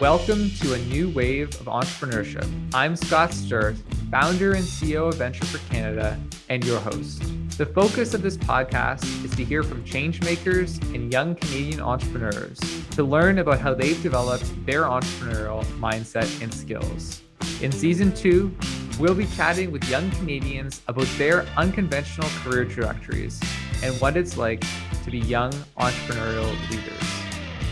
Welcome to a new wave of entrepreneurship. I'm Scott Sturt, founder and CEO of Venture for Canada, and your host. The focus of this podcast is to hear from changemakers and young Canadian entrepreneurs to learn about how they've developed their entrepreneurial mindset and skills. In Season 2, we'll be chatting with young Canadians about their unconventional career trajectories and what it's like to be young entrepreneurial leaders.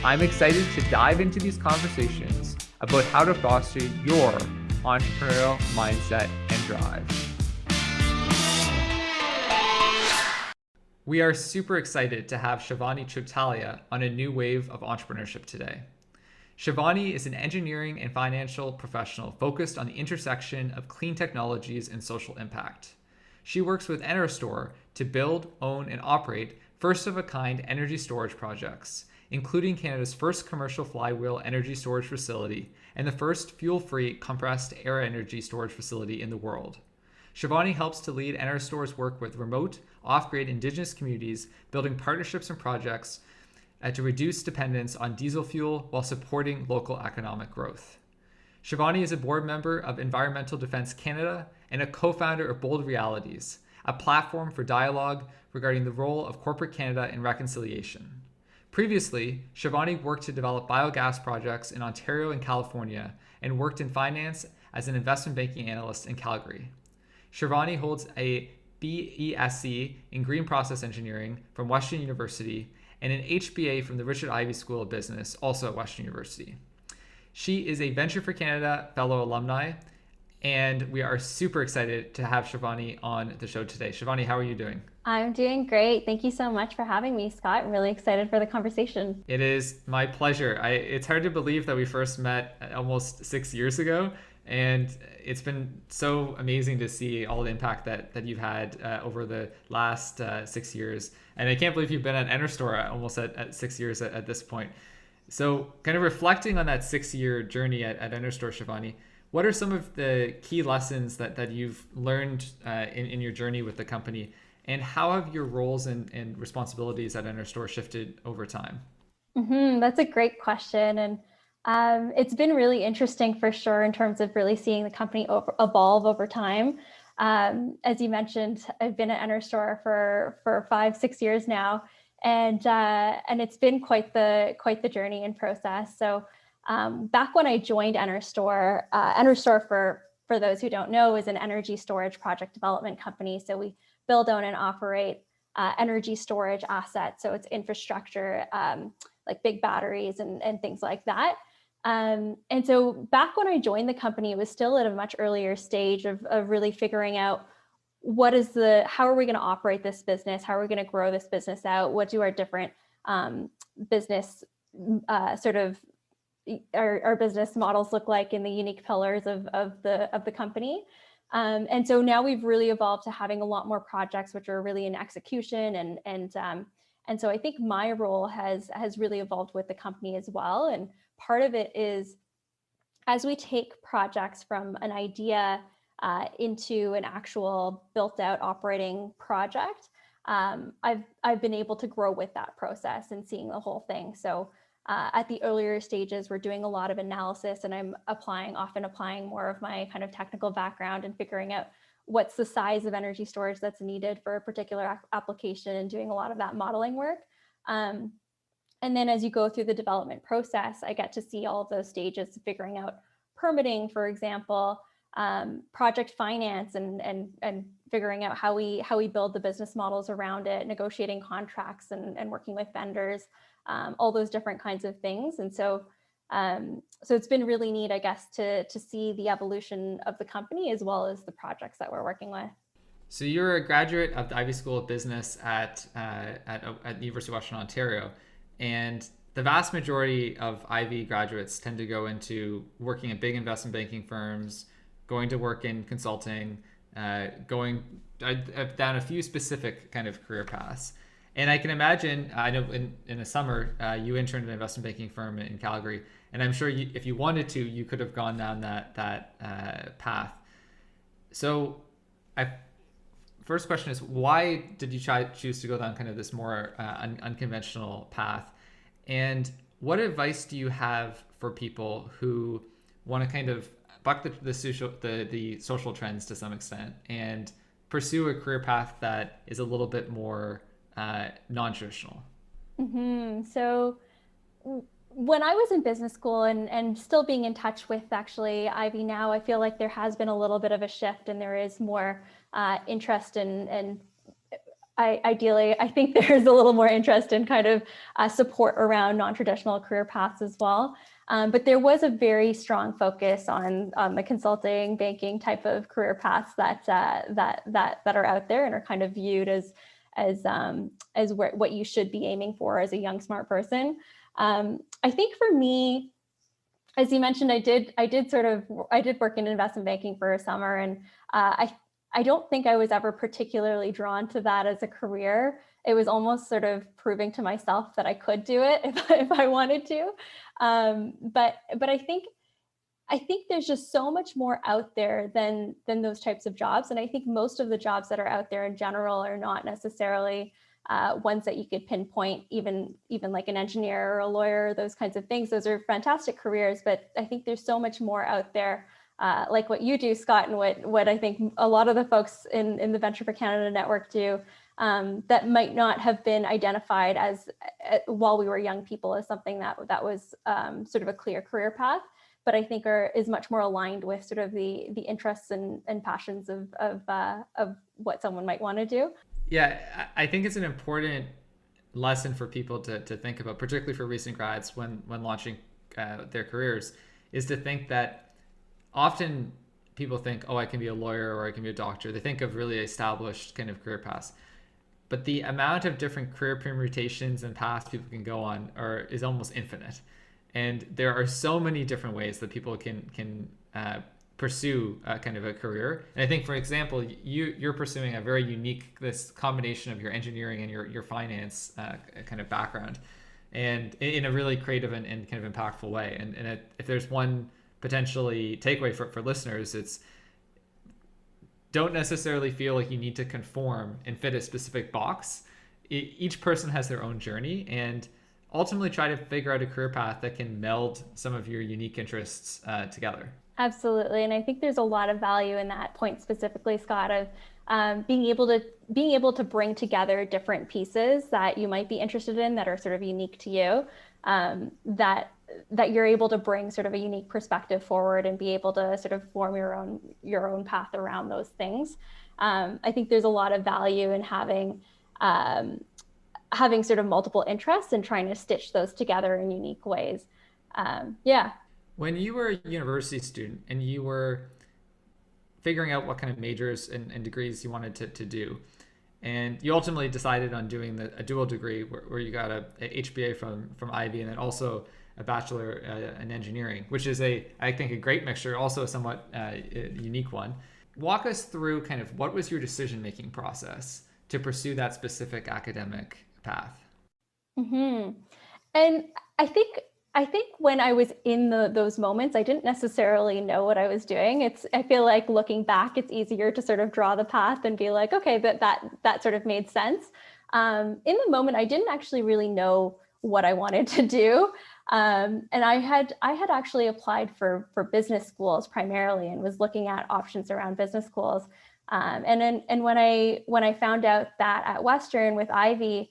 I'm excited to dive into these conversations about how to foster your entrepreneurial mindset and drive. We are super excited to have Shivani Chotalia on a new wave of entrepreneurship today. Shivani is an engineering and financial professional focused on the intersection of clean technologies and social impact. She works with NRStor to build, own, and operate first-of-a-kind energy storage projects, including Canada's first commercial flywheel energy storage facility and the first fuel-free compressed air energy storage facility in the world. Shivani helps to lead NRStor's work with remote, off-grid Indigenous communities, building partnerships and projects to reduce dependence on diesel fuel while supporting local economic growth. Shivani is a board member of Environmental Defence Canada and a co-founder of Bold Realities, a platform for dialogue regarding the role of corporate Canada in reconciliation. Previously, Shivani worked to develop biogas projects in Ontario and California and worked in finance as an investment banking analyst in Calgary. Shivani holds a BEsc in Green Process Engineering from Western University and an HBA from the Richard Ivey School of Business, also at Western University. She is a Venture for Canada Fellow Alumni, and we are super excited to have Shivani on the show today. Shivani, how are you doing? I'm doing great. Thank you so much for having me, Scott. I'm really excited for the conversation. It is my pleasure. It's hard to believe that we first met almost 6 years ago, and it's been so amazing to see all the impact that you've had over the last 6 years. And I can't believe you've been at NRStor almost at 6 years at this point. So kind of reflecting on that 6-year journey at NRStor, Shivani, what are some of the key lessons that you've learned in your journey with the company? And how have your roles and responsibilities at NRStor shifted over time? That's a great question. And it's been really interesting for sure in terms of really seeing the company evolve over time. As you mentioned, I've been at NRStor for 5-6 years now, and it's been quite the journey and process. So back when I joined NRStor, NRStor for those who don't know is an energy storage project development company. So we build, own, and operate energy storage assets. So it's infrastructure like big batteries and things like that. And so back when I joined the company, it was still at a much earlier stage of really figuring out how are we going to operate this business? How are we going to grow this business out? What do our different business our business models look like in the unique pillars of the company? And so now we've really evolved to having a lot more projects which are really in execution, and so I think my role has really evolved with the company as well. And part of it is as we take projects from an idea into an actual built out operating project, I've been able to grow with that process and seeing the whole thing. So at the earlier stages, we're doing a lot of analysis, and I'm often applying more of my kind of technical background and figuring out what's the size of energy storage that's needed for a particular application and doing a lot of that modeling work. And then as you go through the development process, I get to see all of those stages, figuring out permitting, for example, project finance, and figuring out how we build the business models around it, negotiating contracts and working with vendors. All those different kinds of things. And so it's been really neat, I guess, to see the evolution of the company as well as the projects that we're working with. So you're a graduate of the Ivey School of Business at the University of Western Ontario, and the vast majority of Ivey graduates tend to go into working at big investment banking firms, going to work in consulting, going down a few specific kind of career paths. And I can imagine, I know in the summer, you interned at an investment banking firm in Calgary, and I'm sure if you wanted to, you could have gone down that path. So first question is, why did you choose to go down kind of this more unconventional path? And what advice do you have for people who want to kind of buck the social trends to some extent and pursue a career path that is a little bit more non-traditional? So when I was in business school and still being in touch with actually Ivy now, I feel like there has been a little bit of a shift and there is more interest and ideally, I think there's a little more interest in kind of support around non-traditional career paths as well. But there was a very strong focus on the consulting, banking type of career paths that are out there and are kind of viewed as what you should be aiming for as a young smart person. I think for me, as you mentioned, I did work in investment banking for a summer, and I don't think I was ever particularly drawn to that as a career. It was almost sort of proving to myself that I could do it if I wanted to. But I think there's just so much more out there than those types of jobs. And I think most of the jobs that are out there in general are not necessarily ones that you could pinpoint, even like an engineer or a lawyer, those kinds of things. Those are fantastic careers, but I think there's so much more out there, like what you do, Scott, and what I think a lot of the folks in the Venture for Canada network do, that might not have been identified as while we were young people as something that was sort of a clear career path, but I think is much more aligned with sort of the interests and passions of what someone might want to do. Yeah, I think it's an important lesson for people to think about, particularly for recent grads when launching their careers, is to think that often people think, oh, I can be a lawyer or I can be a doctor. They think of really established kind of career paths. But the amount of different career permutations and paths people can go on is almost infinite. And there are so many different ways that people can pursue kind of a career. And I think, for example, you're pursuing a very unique, this combination of your engineering and your finance kind of background, and in a really creative and kind of impactful way. And if there's one potentially takeaway for listeners, it's don't necessarily feel like you need to conform and fit a specific box. Each person has their own journey, and ultimately try to figure out a career path that can meld some of your unique interests together. Absolutely. And I think there's a lot of value in that point specifically, Scott, of being able to bring together different pieces that you might be interested in that are sort of unique to you, that you're able to bring sort of a unique perspective forward and be able to sort of form your own path around those things. I think there's a lot of value in having sort of multiple interests and trying to stitch those together in unique ways. Yeah. When you were a university student and you were figuring out what kind of majors and degrees you wanted to do, and you ultimately decided on doing a dual degree where you got a HBA from Ivy and then also a bachelor in engineering, which is I think a great mixture, also a somewhat unique one. Walk us through kind of what was your decision-making process to pursue that specific academic path? Mm-hmm. And I think when I was in those moments, I didn't necessarily know what I was doing. I feel like looking back, it's easier to sort of draw the path and be like, okay, that sort of made sense. In the moment, I didn't actually really know what I wanted to do. And I had actually applied for business schools primarily and was looking at options around business schools. And when I found out that at Western with Ivy,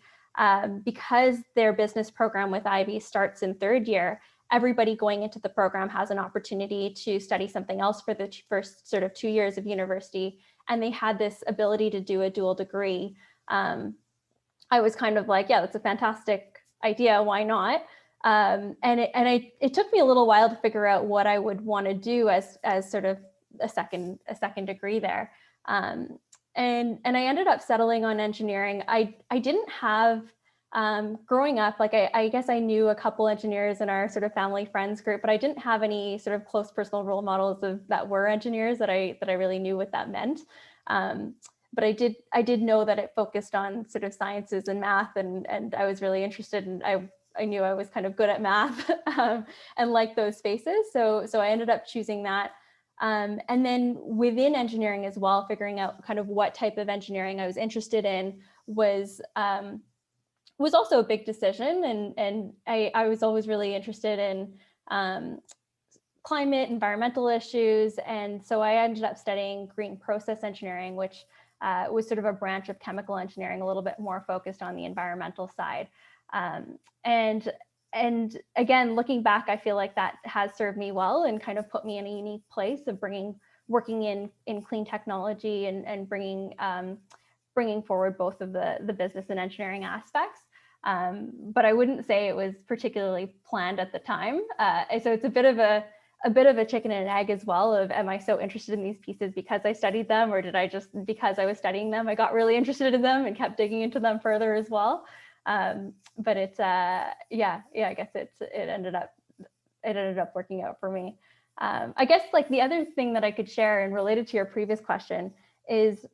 because their business program with Ivy starts in third year, everybody going into the program has an opportunity to study something else for the first sort of 2 years of university. And they had this ability to do a dual degree. I was kind of like, yeah, that's a fantastic idea. Why not? And it took me a little while to figure out what I would want to do as sort of a second degree there. And I ended up settling on engineering. I didn't have, growing up, like I guess I knew a couple engineers in our sort of family friends group, but I didn't have any sort of close personal role models that were engineers that I really knew what that meant. But I did know that it focused on sort of sciences and math, and I was really interested, and I knew I was kind of good at math and liked those spaces. So I ended up choosing that. And then within engineering as well, figuring out kind of what type of engineering I was interested in was was also a big decision. And I was always really interested in climate, environmental issues. And so I ended up studying green process engineering, which was sort of a branch of chemical engineering, a little bit more focused on the environmental side. Um, and and again, looking back, I feel like that has served me well and kind of put me in a unique place of working in clean technology and bringing forward both of the business and engineering aspects. But I wouldn't say it was particularly planned at the time. So it's a bit of a chicken and an egg as well of, am I so interested in these pieces because I studied them, or did I just, because I was studying them, I got really interested in them and kept digging into them further as well. But it's yeah, I guess it ended up working out for me. I guess like the other thing that I could share and related to your previous question is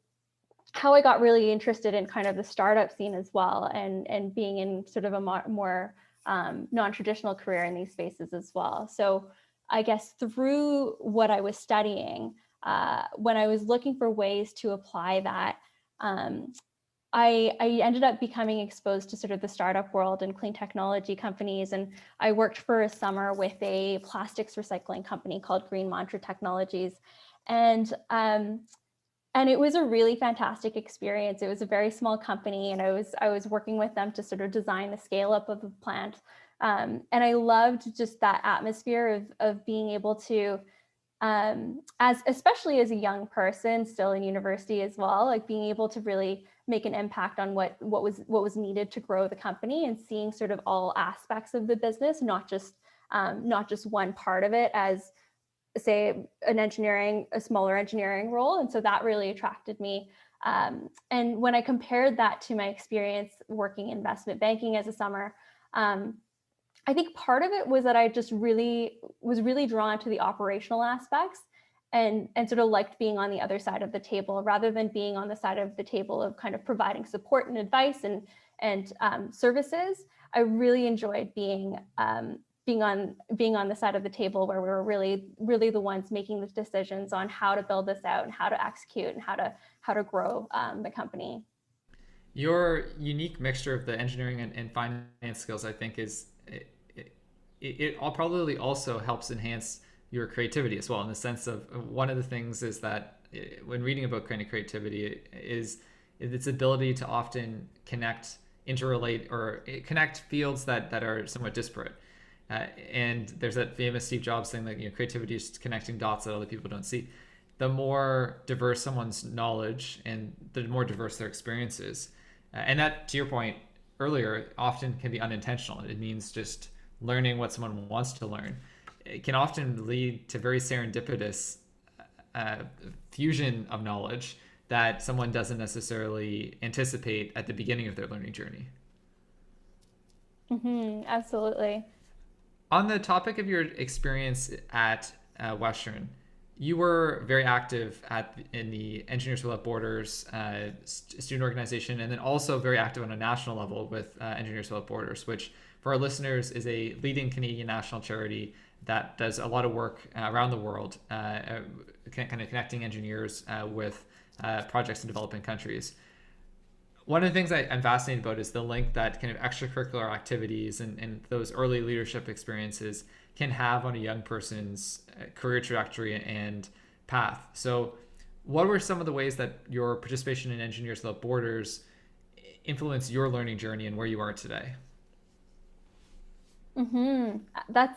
how I got really interested in kind of the startup scene as well, and being in sort of a more non-traditional career in these spaces as well. So I guess through what I was studying, when I was looking for ways to apply that, I ended up becoming exposed to sort of the startup world and clean technology companies. And I worked for a summer with a plastics recycling company called Green Mantra Technologies. And it was a really fantastic experience. It was a very small company, and I was working with them to sort of design the scale up of the plant. And I loved just that atmosphere of being able to, especially as a young person still in university as well, like being able to really make an impact on what was needed to grow the company, and seeing sort of all aspects of the business, not just one part of it, as say a smaller engineering role. And so that really attracted me. And when I compared that to my experience working investment banking as a summer, I think part of it was that I just was really drawn to the operational aspects, and sort of liked being on the other side of the table rather than being on the side of the table of kind of providing support and advice and services. I really enjoyed being on the side of the table where we were really the ones making the decisions on how to build this out and how to execute and how to grow the company. Your unique mixture of the engineering and finance skills, I think, it all probably also helps enhance your creativity as well, in the sense of one of the things is that when reading about kind of creativity is its ability to often interrelate or connect fields that are somewhat disparate. And there's that famous Steve Jobs thing that, creativity is connecting dots that other people don't see. The more diverse someone's knowledge and the more diverse their experiences, and that, to your point earlier, often can be unintentional. It means just learning what someone wants to learn. It can often lead to very serendipitous fusion of knowledge that someone doesn't necessarily anticipate at the beginning of their learning journey. Absolutely. On the topic of your experience at Western, you were very active in the Engineers Without Borders student organization, and then also very active on a national level with Engineers Without Borders, which for our listeners is a leading Canadian national charity that does a lot of work around the world, kind of connecting engineers with projects in developing countries. One of the things I'm fascinated about is the link that kind of extracurricular activities and those early leadership experiences can have on a young person's career trajectory and path. So what were some of the ways that your participation in Engineers Without Borders influenced your learning journey and where you are today?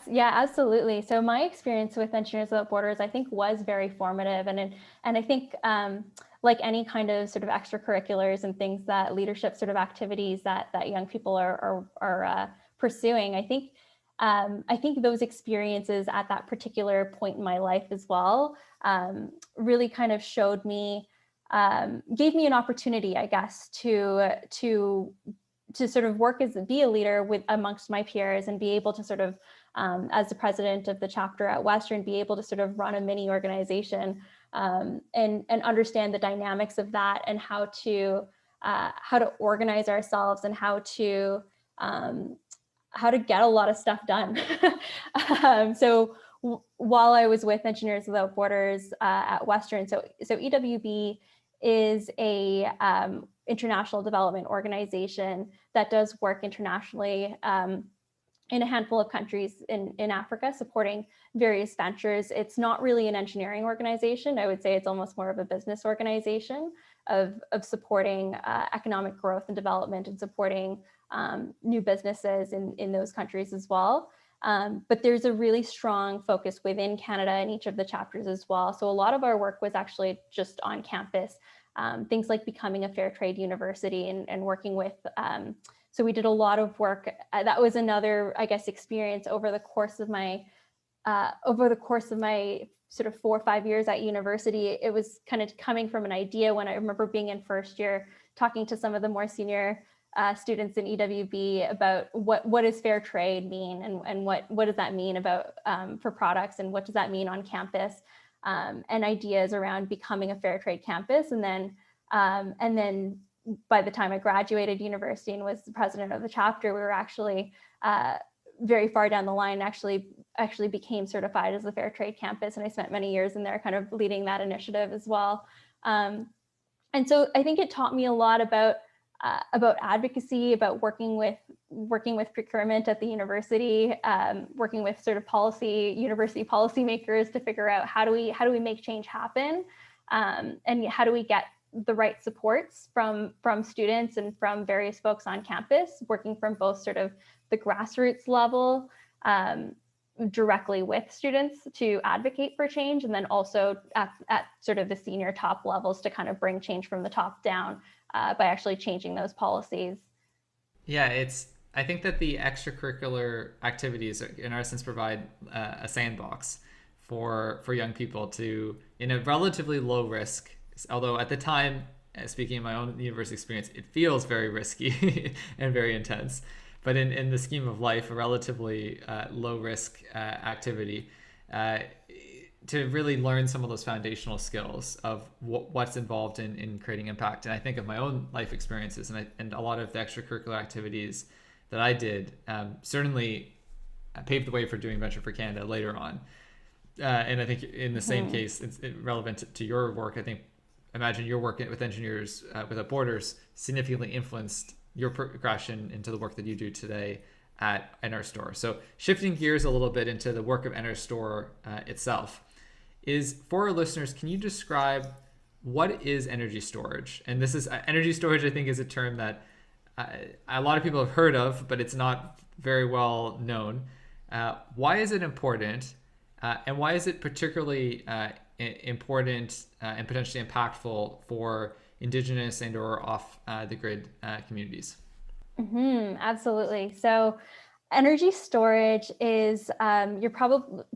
Yeah, absolutely. So my experience with Engineers Without Borders, I think, was very formative, and I think like any kind of sort of extracurriculars and things that leadership sort of activities that young people are pursuing, I think those experiences at that particular point in my life as well really kind of showed me, gave me an opportunity, I guess, to sort of be a leader amongst my peers, and be able to sort of, as the president of the chapter at Western, be able to sort of run a mini organization, and understand the dynamics of that, and how to organize ourselves, and how to get a lot of stuff done. So while I was with Engineers Without Borders at Western, so EWB is a international development organization that does work internationally in a handful of countries in Africa, supporting various ventures. It's not really an engineering organization. I would say it's almost more of a business organization of supporting economic growth and development and supporting new businesses in those countries as well. But there's a really strong focus within Canada in each of the chapters as well. So a lot of our work was actually just on campus, things like becoming a fair trade university and working with, so we did a lot of work. That was another, I guess, experience over the course of my sort of 4 or 5 years at university. It was kind of coming from an idea when I remember being in first year, talking to some of the more senior students in EWB about what does fair trade mean, and what does that mean about for products, and what does that mean on campus, and ideas around becoming a fair trade campus. And then by the time I graduated university and was the president of the chapter, we were actually very far down the line, actually became certified as a fair trade campus. And I spent many years in there kind of leading that initiative as well. And so I think it taught me a lot about advocacy, about working with procurement at the university, working with sort of university policymakers to figure out how do we make change happen, and how do we get the right supports from students and from various folks on campus, working from both sort of the grassroots level, directly with students to advocate for change, and then also at sort of the senior top levels to kind of bring change from the top down by actually changing those policies. Yeah, I think that the extracurricular activities in our sense provide a sandbox for young people to, in a relatively low risk, although at the time, speaking of my own university experience, it feels very risky and very intense. But in the scheme of life, a relatively low risk activity to really learn some of those foundational skills of what's involved in creating impact. And I think of my own life experiences and a lot of the extracurricular activities that I did certainly paved the way for doing Venture for Canada later on. And I think in the same case, it's relevant to your work. Imagine your work with Engineers Without Borders significantly influenced your progression into the work that you do today at NRStor. So shifting gears a little bit into the work of NRStor itself, for our listeners, can you describe what is energy storage? And this is energy storage, I think, is a term that a lot of people have heard of, but it's not very well known. Why is it important? And why is it particularly important and potentially impactful for Indigenous and or off the grid communities? Absolutely. So energy storage is,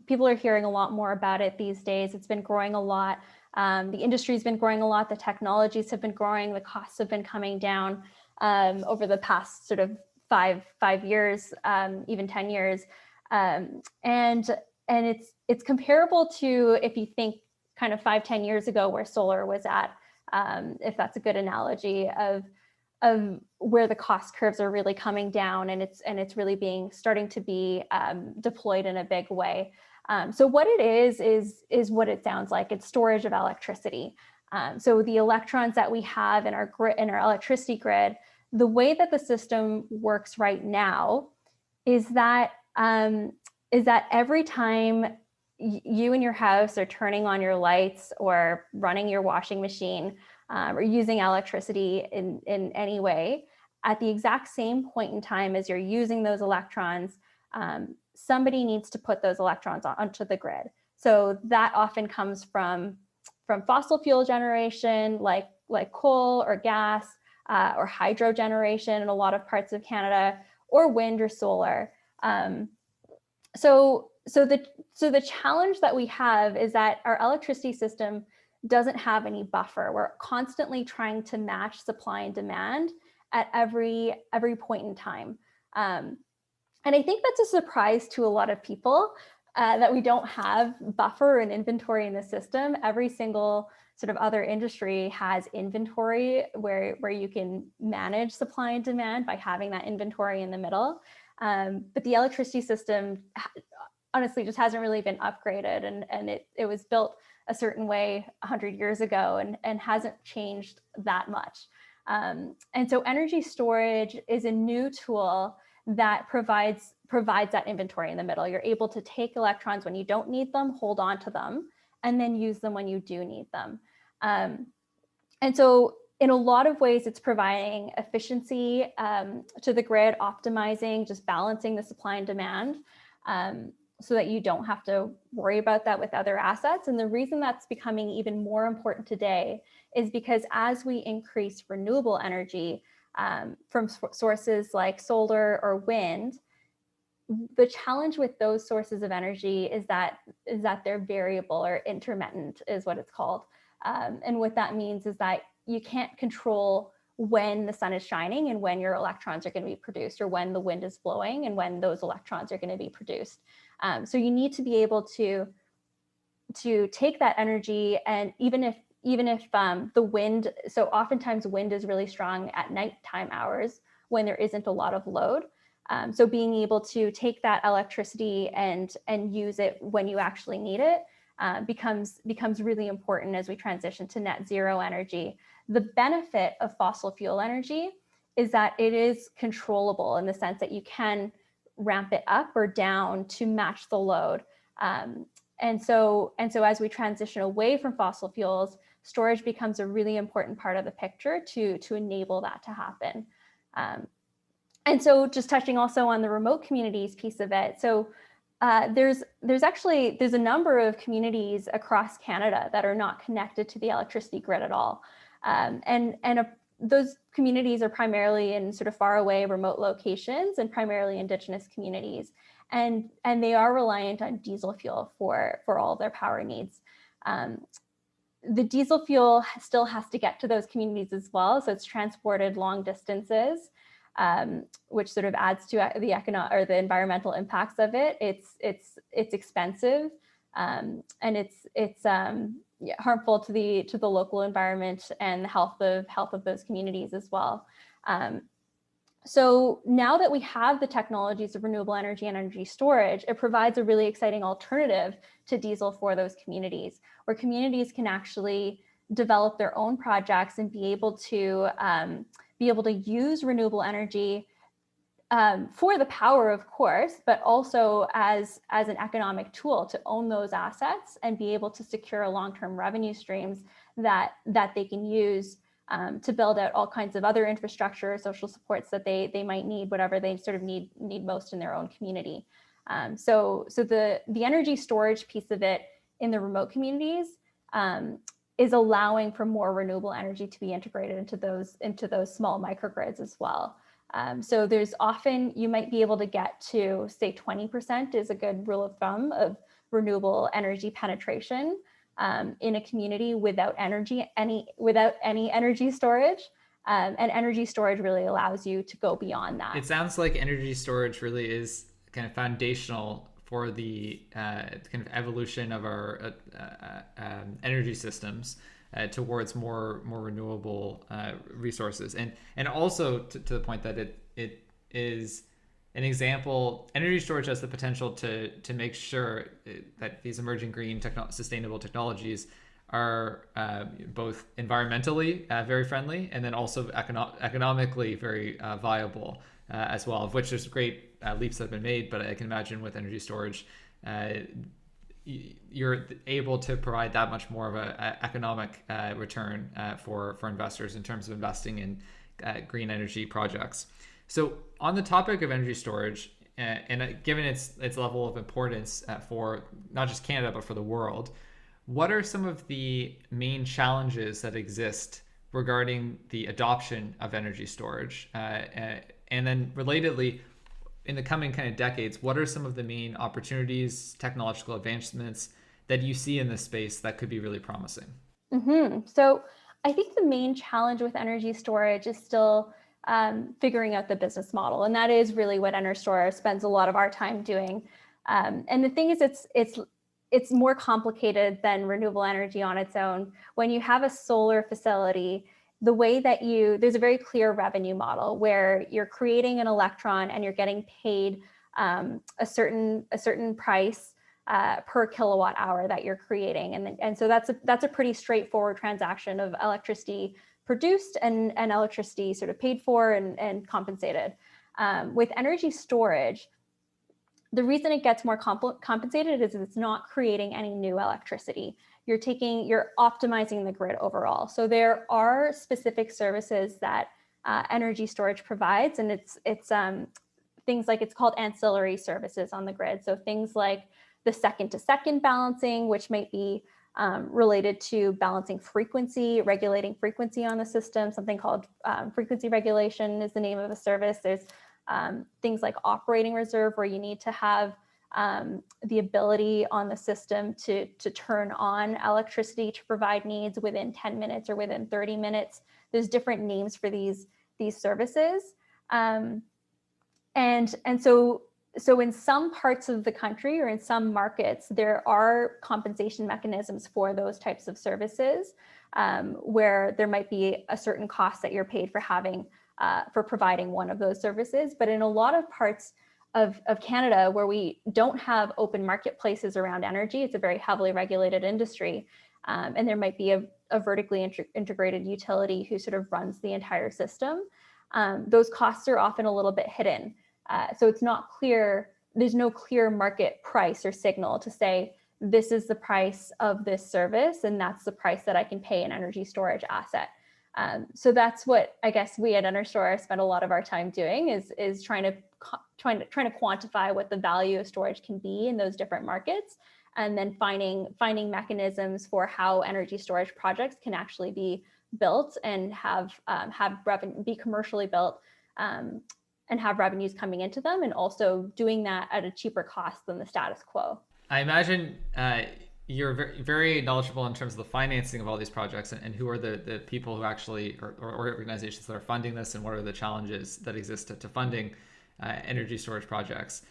people are hearing a lot more about it these days. It's been growing a lot. The industry's been growing a lot. The technologies have been growing. The costs have been coming down over the past sort of five years, even 10 years. And it's comparable to, if you think kind of 5-10 years ago, where solar was at, if that's a good analogy of where the cost curves are really coming down, and it's really starting to be deployed in a big way. So what it is what it sounds like. It's storage of electricity. So the electrons that we have in our electricity grid, the way that the system works right now is that every time you in your house are turning on your lights or running your washing machine, or using electricity in any way, at the exact same point in time as you're using those electrons, somebody needs to put those electrons onto the grid. So that often comes from fossil fuel generation, like coal or gas, or hydro generation in a lot of parts of Canada, or wind or solar. So the challenge that we have is that our electricity system doesn't have any buffer. We're constantly trying to match supply and demand at every point in time. And I think that's a surprise to a lot of people, that we don't have buffer and inventory in the system. Every single sort of other industry has inventory where you can manage supply and demand by having that inventory in the middle. But the electricity system honestly just hasn't really been upgraded, and it was built a certain way 100 years ago and hasn't changed that much. And so energy storage is a new tool that provides that inventory in the middle. You're able to take electrons when you don't need them, hold on to them, and then use them when you do need them. And so in a lot of ways, it's providing efficiency to the grid, optimizing, just balancing the supply and demand, so that you don't have to worry about that with other assets. And the reason that's becoming even more important today is because as we increase renewable energy from sources like solar or wind, the challenge with those sources of energy is that they're variable, or intermittent is what it's called. And what that means is that you can't control when the sun is shining and when your electrons are going to be produced, or when the wind is blowing and when those electrons are going to be produced. So you need to be able to take that energy, and even if the wind, so oftentimes wind is really strong at nighttime hours when there isn't a lot of load. So being able to take that electricity and use it when you actually need it becomes really important as we transition to net zero energy. The benefit of fossil fuel energy is that it is controllable, in the sense that you can ramp it up or down to match the load. And so as we transition away from fossil fuels, storage becomes a really important part of the picture to enable that to happen. And so just touching also on the remote communities piece of it. So there's a number of communities across Canada that are not connected to the electricity grid at all. Those communities are primarily in sort of far away remote locations, and primarily Indigenous communities. And they are reliant on diesel fuel for all of their power needs. The diesel fuel still has to get to those communities as well. So it's transported long distances, which sort of adds to the economic or the environmental impacts of it. It's expensive, and it's harmful to the local environment and the health of those communities as well. So now that we have the technologies of renewable energy and energy storage, it provides a really exciting alternative to diesel for those communities, where communities can actually develop their own projects and be able to use renewable energy for the power, of course, but also as an economic tool to own those assets and be able to secure long-term revenue streams that they can use to build out all kinds of other infrastructure, social supports that they might need, whatever they sort of need most in their own community. So the energy storage piece of it in the remote communities is allowing for more renewable energy to be integrated into those small microgrids as well. So there's often, you might be able to get to, say, 20% is a good rule of thumb of renewable energy penetration in a community without any energy storage. And energy storage really allows you to go beyond that. It sounds like energy storage really is kind of foundational for the kind of evolution of our energy systems towards more renewable resources, and also to the point that it is an example. Energy storage has the potential to make sure that these emerging green sustainable technologies are both environmentally very friendly, and then also economically very viable as well, of which there's great leaps that have been made. But I can imagine with energy storage, you're able to provide that much more of an economic return for investors in terms of investing in green energy projects. So on the topic of energy storage, and given its level of importance for not just Canada but for the world, what are some of the main challenges that exist regarding the adoption of energy storage? And then relatedly, in the coming kind of decades, what are some of the main opportunities, technological advancements that you see in this space that could be really promising? Mm-hmm. So I think the main challenge with energy storage is still figuring out the business model. And that is really what NRStor spends a lot of our time doing. And the thing is, it's more complicated than renewable energy on its own. When you have a solar facility, the way that there's a very clear revenue model where you're creating an electron and you're getting paid a certain price per kilowatt hour that you're creating. And so that's a pretty straightforward transaction of electricity produced and electricity sort of paid for and compensated. With energy storage, the reason it gets more compensated is it's not creating any new electricity. You're optimizing the grid overall. So there are specific services that energy storage provides, and it's things like, it's called ancillary services on the grid. So things like the second-to-second balancing, which might be related to balancing frequency, regulating frequency on the system. Something called frequency regulation is the name of the service. There's things like operating reserve, where you need to have the ability on the system to turn on electricity to provide needs within 10 minutes or within 30 minutes. There's different names for these services. And so in some parts of the country or in some markets, there are compensation mechanisms for those types of services, where there might be a certain cost that you're paid for providing one of those services. But in a lot of parts of Canada where we don't have open marketplaces around energy, it's a very heavily regulated industry, and there might be a vertically integrated utility who sort of runs the entire system. Those costs are often a little bit hidden. So it's not clear, there's no clear market price or signal to say, this is the price of this service, and that's the price that I can pay an energy storage asset. So that's what I guess we at NRStor spend a lot of our time doing, is trying to quantify what the value of storage can be in those different markets, and then finding mechanisms for how energy storage projects can actually be built and have revenue, be commercially built, and have revenues coming into them, and also doing that at a cheaper cost than the status quo. I imagine you're very, very knowledgeable in terms of the financing of all these projects, and who are the people who actually, or organizations that are funding this, and what are the challenges that exist to funding energy storage projects.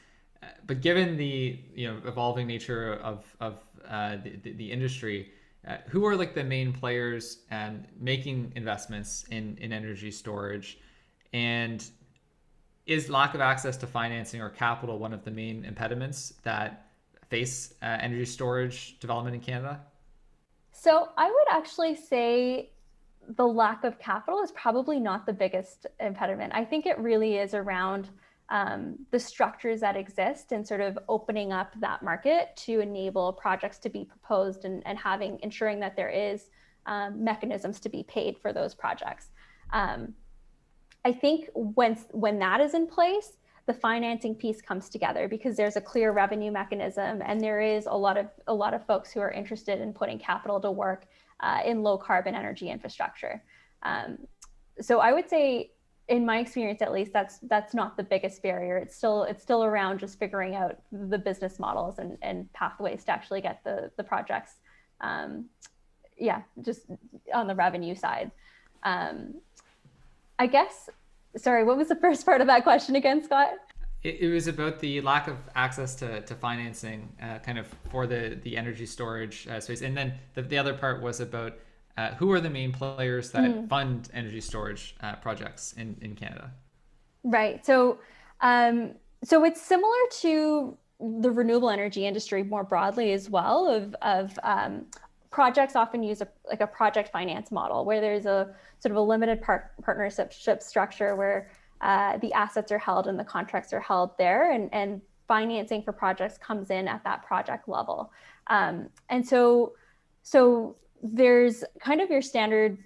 But given the evolving nature of the industry, who are like the main players making investments in energy storage, and is lack of access to financing or capital one of the main impediments that face energy storage development in Canada? So I would actually say the lack of capital is probably not the biggest impediment. I think it really is around the structures that exist and sort of opening up that market to enable projects to be proposed, and ensuring that there is mechanisms to be paid for those projects. I think when that is in place, the financing piece comes together, because there's a clear revenue mechanism, and there is a lot of folks who are interested in putting capital to work in low carbon energy infrastructure. So I would say, in my experience at least, that's not the biggest barrier. It's still around just figuring out the business models and pathways to actually get the projects. Just on the revenue side. I guess, sorry, what was the first part of that question again, Scott? It was about the lack of access to financing kind of for the energy storage space. And then the other part was about who are the main players that fund energy storage projects in Canada? Right. So it's similar to the renewable energy industry more broadly as well, of projects often use a project finance model, where there's a sort of a limited partnership structure where the assets are held and the contracts are held there, and financing for projects comes in at that project level. And so there's kind of your standard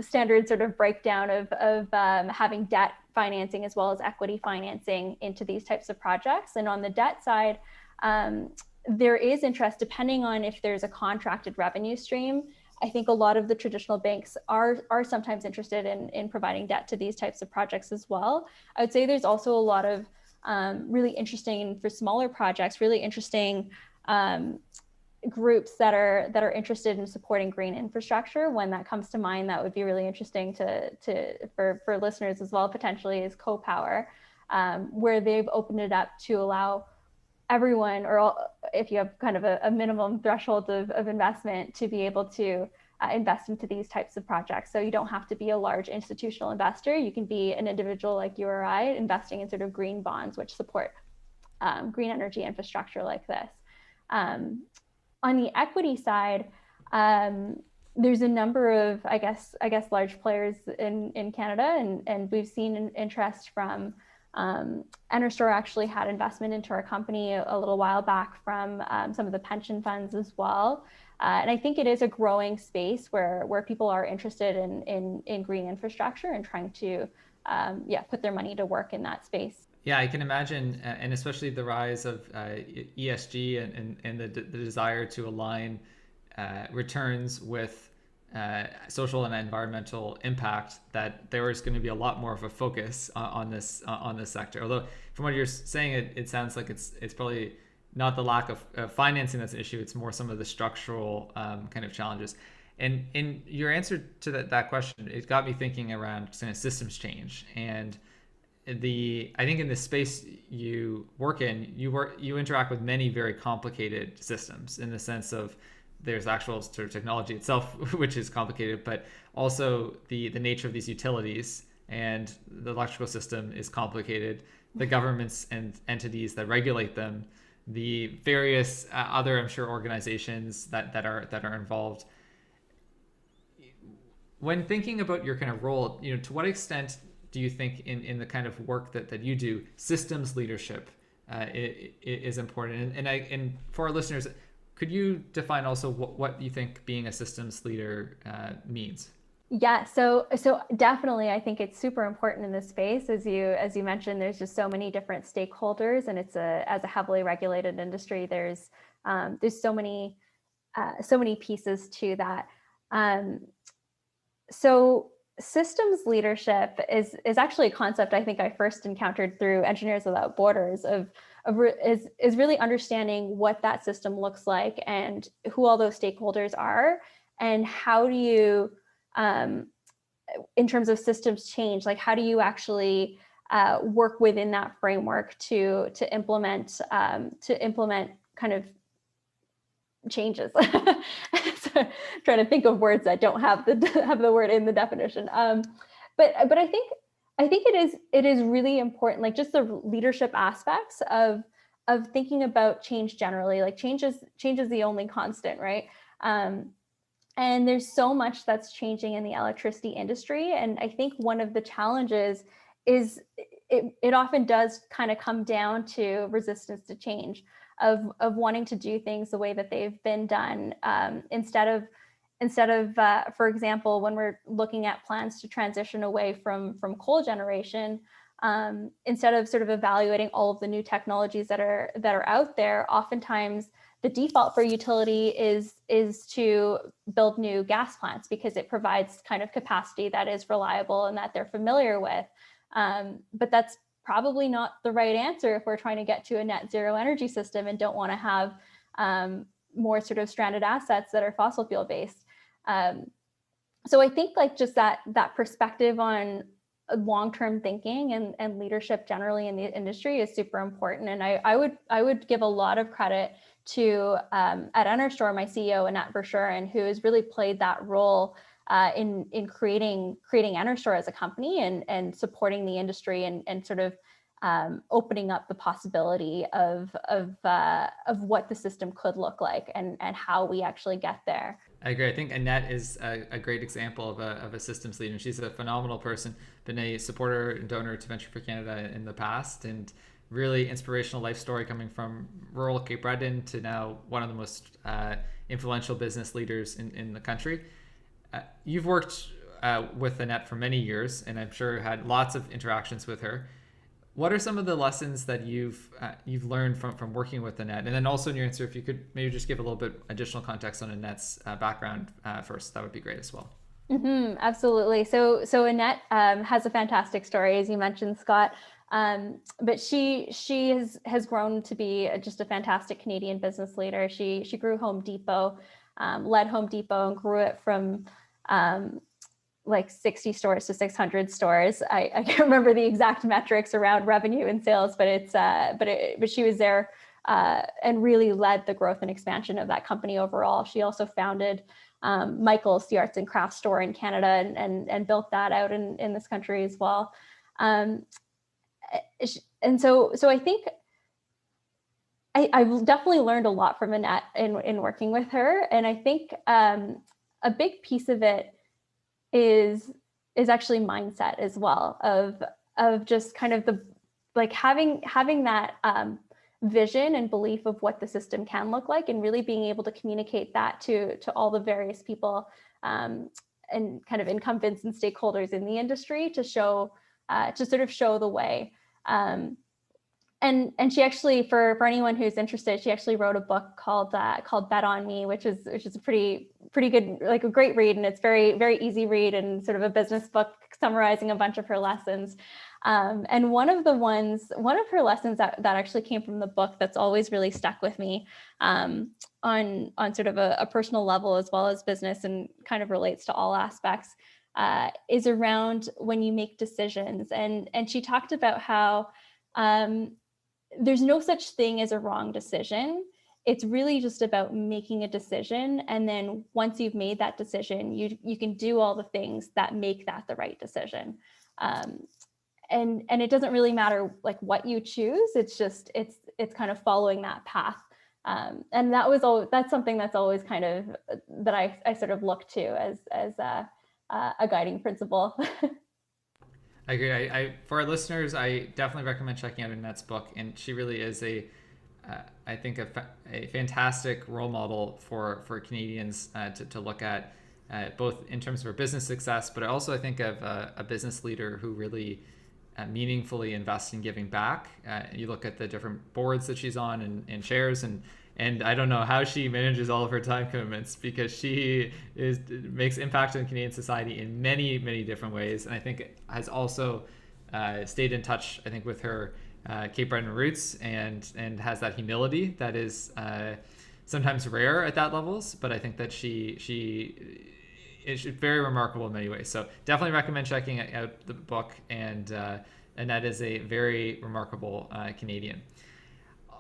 sort of breakdown of having debt financing as well as equity financing into these types of projects. And on the debt side, there is interest, depending on if there's a contracted revenue stream. I think a lot of the traditional banks are sometimes interested in providing debt to these types of projects as well. I would say there's also a lot of really interesting, for smaller projects, really interesting groups that are interested in supporting green infrastructure. One that comes to mind that would be really interesting for listeners as well, potentially, is CoPower, where they've opened it up to allow everyone, or if you have kind of a minimum threshold of investment, to be able to invest into these types of projects. So you don't have to be a large institutional investor. You can be an individual like you or I, investing in sort of green bonds, which support green energy infrastructure like this. On the equity side, there's a number of, I guess, large players in Canada, and we've seen interest from NRStor actually had investment into our company a little while back from some of the pension funds as well. And I think it is a growing space where people are interested in green infrastructure and trying to put their money to work in that space. Yeah, I can imagine, and especially the rise of ESG and the desire to align returns with social and environmental impact, that there is going to be a lot more of a focus on this sector. Although from what you're saying, it sounds like it's probably not the lack of financing that's an issue. It's more some of the structural kind of challenges. And in your answer to that question, it got me thinking around kind of systems change. And I think in the space you work in, you interact with many very complicated systems, in the sense of there's actual sort of technology itself, which is complicated, but also the nature of these utilities, and the electrical system is complicated. The governments and entities that regulate them, the various other, I'm sure, organizations that are involved. When thinking about your kind of role, to what extent do you think in the kind of work that you do, systems leadership is important? And for our listeners, could you define also what you think being a systems leader means? Yeah, so definitely, I think it's super important in this space. As you mentioned, there's just so many different stakeholders, and as a heavily regulated industry, there's so many pieces to that. So systems leadership is actually a concept I think I first encountered through Engineers Without Borders is really understanding what that system looks like and who all those stakeholders are, and how do you, in terms of systems change, like how do you actually work within that framework to implement kind of changes. So, trying to think of words that don't have the word in the definition. But I think it is really important, like just the leadership aspects of thinking about change generally. Like change is the only constant, right? And there's so much that's changing in the electricity industry, and I think one of the challenges is it often does kind of come down to resistance to change, of wanting to do things the way that they've been done, instead of for example, when we're looking at plans to transition away from coal generation, instead of sort of evaluating all of the new technologies that are out there, oftentimes the default for utility is to build new gas plants because it provides kind of capacity that is reliable and that they're familiar with. But that's probably not the right answer if we're trying to get to a net zero energy system and don't want to have more sort of stranded assets that are fossil fuel based. So I think like just that perspective on long-term thinking and leadership generally in the industry is super important. And I would give a lot of credit to at NRStor, my CEO, Annette Verschuren, who has really played that role in creating NRStor as a company and supporting the industry and sort of opening up the possibility of what the system could look like and how we actually get there. I agree. I think Annette is a great example of a systems leader. She's a phenomenal person, been a supporter and donor to Venture for Canada in the past, and really inspirational life story coming from rural Cape Breton to now one of the most influential business leaders in the country. You've worked with Annette for many years, and I'm sure had lots of interactions with her. What are some of the lessons that you've learned from working with Annette? And then also in your answer, if you could maybe just give a little bit additional context on Annette's background first, that would be great as well. Mm-hmm, absolutely. So Annette has a fantastic story, as you mentioned, Scott. But she has grown to be just a fantastic Canadian business leader. She grew Home Depot, led Home Depot, and grew it from like 60 stores to 600 stores. I can't remember the exact metrics around revenue and sales, but but she was there and really led the growth and expansion of that company overall. She also founded Michael's, the arts and crafts store in Canada, and built that out in this country as well. And so I think I've definitely learned a lot from Annette in working with her. And I think a big piece of it is actually mindset as well, of just kind of the, like, having that vision and belief of what the system can look like, and really being able to communicate that to all the various people and kind of incumbents and stakeholders in the industry to show to sort of show the way. And she actually, for anyone who's interested, she actually wrote a book called Bet on Me, which is a pretty good, like, a great read, and it's very easy read, and sort of a business book summarizing a bunch of her lessons. And one of her lessons that actually came from the book that's always really stuck with me, on sort of a personal level as well as business, and kind of relates to all aspects, is around when you make decisions. And she talked about how there's no such thing as a wrong decision. It's really just about making a decision. And then once you've made that decision, you can do all the things that make that the right decision. And it doesn't really matter like what you choose. It's just, it's kind of following that path. And that's something that's always kind of, that I sort of look to as a guiding principle. I agree. For our listeners, I definitely recommend checking out Annette's book, and she really is I think a fantastic role model for Canadians to look at, both in terms of her business success, but also I think of a business leader who really meaningfully invests in giving back. You look at the different boards that she's on and chairs, and I don't know how she manages all of her time commitments, because she makes impact on Canadian society in many, many different ways. And I think has also stayed in touch, I think, with her Cape Breton roots, and has that humility that is sometimes rare at that levels. But I think that she is very remarkable in many ways. So definitely recommend checking out the book. And that is a very remarkable Canadian.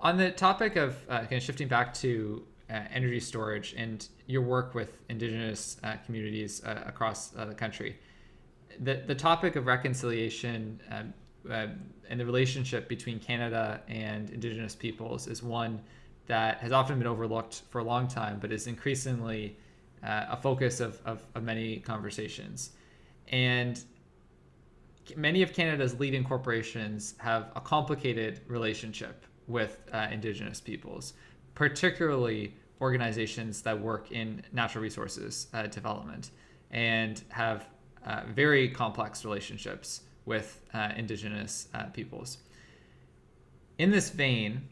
On the topic of kind of shifting back to energy storage and your work with Indigenous communities across the country, the topic of reconciliation and the relationship between Canada and Indigenous peoples is one that has often been overlooked for a long time, but is increasingly a focus of many conversations. And many of Canada's leading corporations have a complicated relationship with Indigenous peoples, particularly organizations that work in natural resources development, and have very complex relationships with Indigenous peoples. In this vein,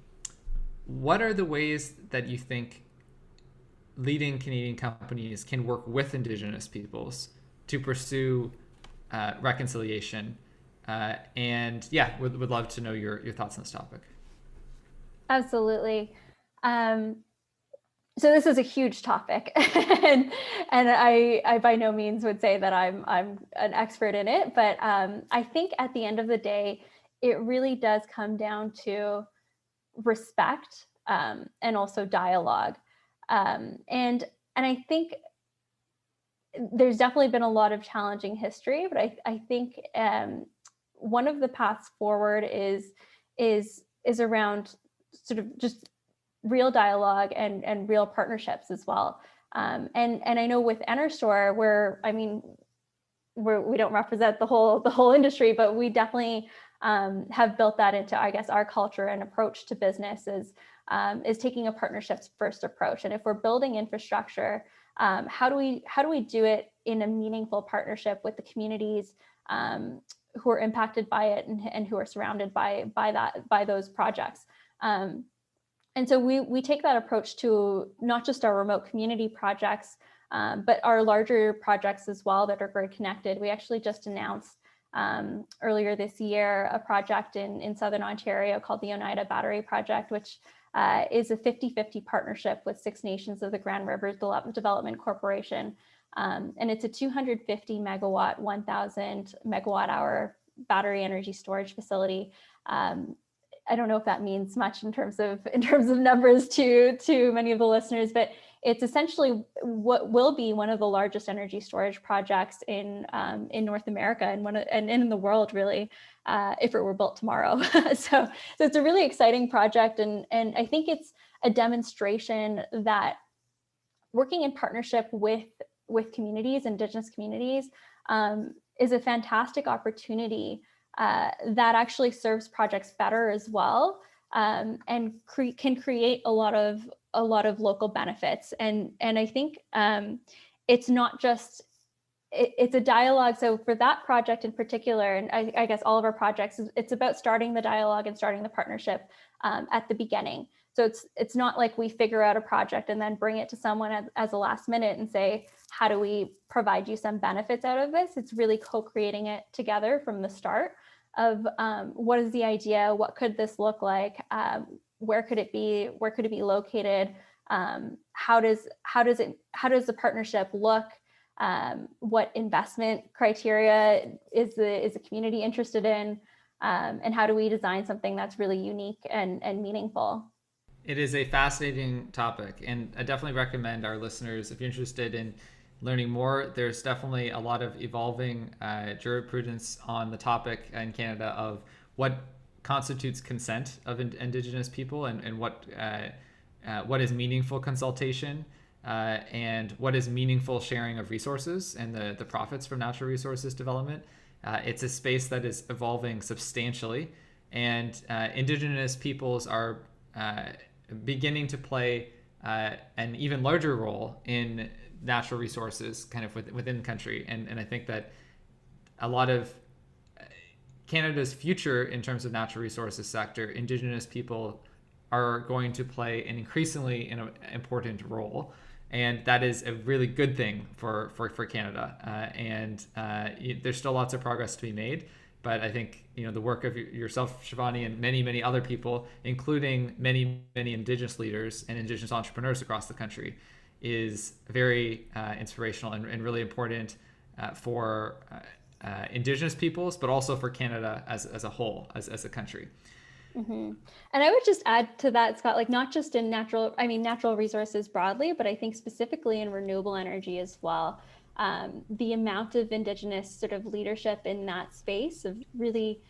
what are the ways that you think leading Canadian companies can work with Indigenous peoples to pursue reconciliation? And yeah, would love to know your thoughts on this topic. Absolutely. So this is a huge topic, and I by no means would say that I'm an expert in it, but I think at the end of the day, it really does come down to respect, and also dialogue. And I think there's definitely been a lot of challenging history, but I think one of the paths forward is around sort of just real dialogue and real partnerships as well. And I know with NRStor, we don't represent the whole industry, but we definitely have built that into, I guess, our culture and approach to business is taking a partnerships first approach. And if we're building infrastructure, how do we do it in a meaningful partnership with the communities who are impacted by it and who are surrounded by those projects? And so we take that approach to not just our remote community projects, but our larger projects as well that are very connected. We actually just announced earlier this year a project in Southern Ontario called the Oneida Battery Project, which is a 50-50 partnership with Six Nations of the Grand Rivers Development Corporation. And it's a 250 megawatt, 1,000 megawatt hour battery energy storage facility. I don't know if that means much in terms of numbers to many of the listeners, but it's essentially what will be one of the largest energy storage projects in North America and in the world, really, if it were built tomorrow. So it's a really exciting project, and I think it's a demonstration that working in partnership with communities, Indigenous communities, is a fantastic opportunity that actually serves projects better as well, and can create a lot of local benefits. And I think it's not just it's a dialogue. So for that project in particular, and I guess all of our projects, it's about starting the dialogue and starting the partnership at the beginning. So it's not like we figure out a project and then bring it to someone as a last minute and say, how do we provide you some benefits out of this? It's really co-creating it together from the start of what is the idea? What could this look like? Where could it be? Where could it be located? How does the partnership look? What investment criteria is the community interested in? And how do we design something that's really unique and meaningful? It is a fascinating topic, and I definitely recommend our listeners, if you're interested in learning more, there's definitely a lot of evolving jurisprudence on the topic in Canada of what constitutes consent of Indigenous people, and what is meaningful consultation, and what is meaningful sharing of resources and the profits from natural resources development. It's a space that is evolving substantially, and Indigenous peoples are beginning to play an even larger role in natural resources kind of within the country. And I think that a lot of Canada's future in terms of natural resources sector, Indigenous people are going to play an increasingly important role. And that is a really good thing for Canada. There's still lots of progress to be made. But I think, the work of yourself, Shivani, and many, many other people, including many, many Indigenous leaders and Indigenous entrepreneurs across the country, is very inspirational and really important for Indigenous peoples, but also for Canada as a whole, as a country. Mm-hmm. And I would just add to that, Scott, like not just in natural resources broadly, but I think specifically in renewable energy as well. The amount of Indigenous sort of leadership in that space of really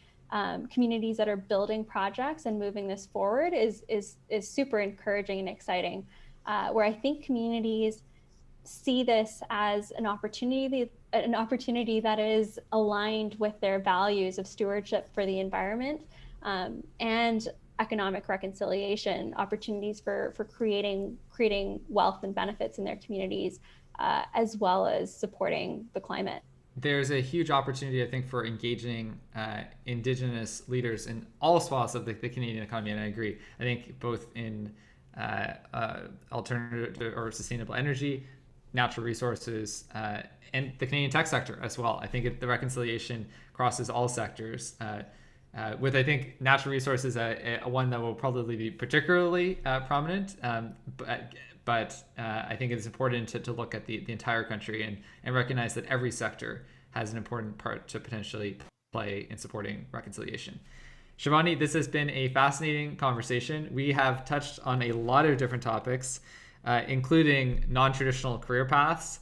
communities that are building projects and moving this forward is super encouraging and exciting. Where I think communities see this as an opportunity that is aligned with their values of stewardship for the environment, and economic reconciliation, opportunities for creating wealth and benefits in their communities, as well as supporting the climate. There's a huge opportunity, I think, for engaging Indigenous leaders in all swaths of the Canadian economy, and I agree. I think both in alternative or sustainable energy, natural resources, and the Canadian tech sector as well. I think the reconciliation crosses all sectors. With, I think, natural resources, a one that will probably be particularly prominent, but I think it's important to look at the entire country and recognize that every sector has an important part to potentially play in supporting reconciliation. Shivani, this has been a fascinating conversation. We have touched on a lot of different topics, including non-traditional career paths,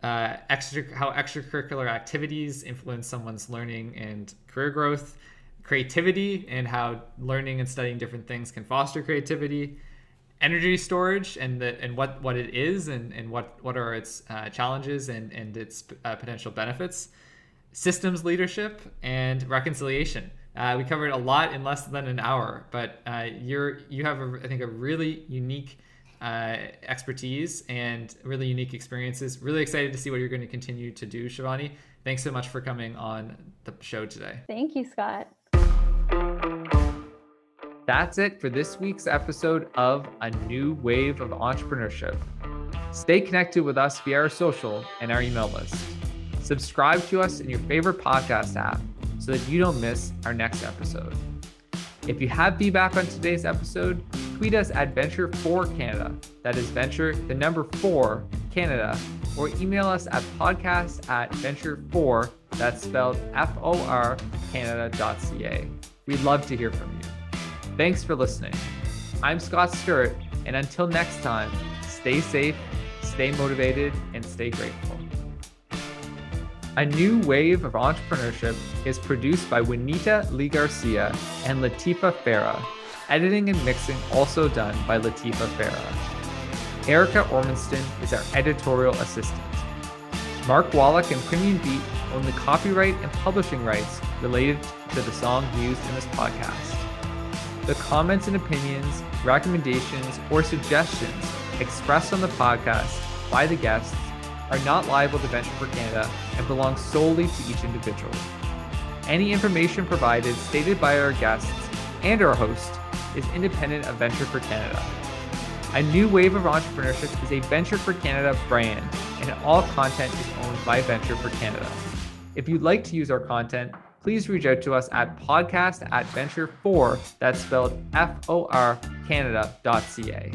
how extracurricular activities influence someone's learning and career growth, creativity, and how learning and studying different things can foster creativity, energy storage and what it is and what are its challenges and its potential benefits, systems leadership, and reconciliation. We covered a lot in less than an hour, but you have, I think, a really unique expertise and really unique experiences. Really excited to see what you're going to continue to do, Shivani. Thanks so much for coming on the show today. Thank you, Scott. That's it for this week's episode of A New Wave of Entrepreneurship. Stay connected with us via our social and our email list. Subscribe to us in your favorite podcast app so that you don't miss our next episode. If you have feedback on today's episode, tweet us at Venture4Canada. That is Venture, the number 4, Canada, or email us at podcast@venture4, that's spelled FOR, Canada.ca. We'd love to hear from you. Thanks for listening. I'm Scott Stewart, and until next time, stay stay safe, stay motivated, and stay grateful. A New Wave of Entrepreneurship is produced by Juanita Lee Garcia and Latifa Farah. Editing and mixing also done by Latifa Farah. Erica Ormanston is our editorial assistant. Mark Wallach and Premium Beat own the copyright and publishing rights related to the song used in this podcast. The comments and opinions, recommendations, or suggestions expressed on the podcast by the guests are not liable to Venture for Canada and belong solely to each individual. Any information provided, stated by our guests and our host, is independent of Venture for Canada. A New Wave of Entrepreneurship is a Venture for Canada brand, and all content is owned by Venture for Canada. If you'd like to use our content, please reach out to us at podcast@venture4, that's spelled FOR, Canada.ca.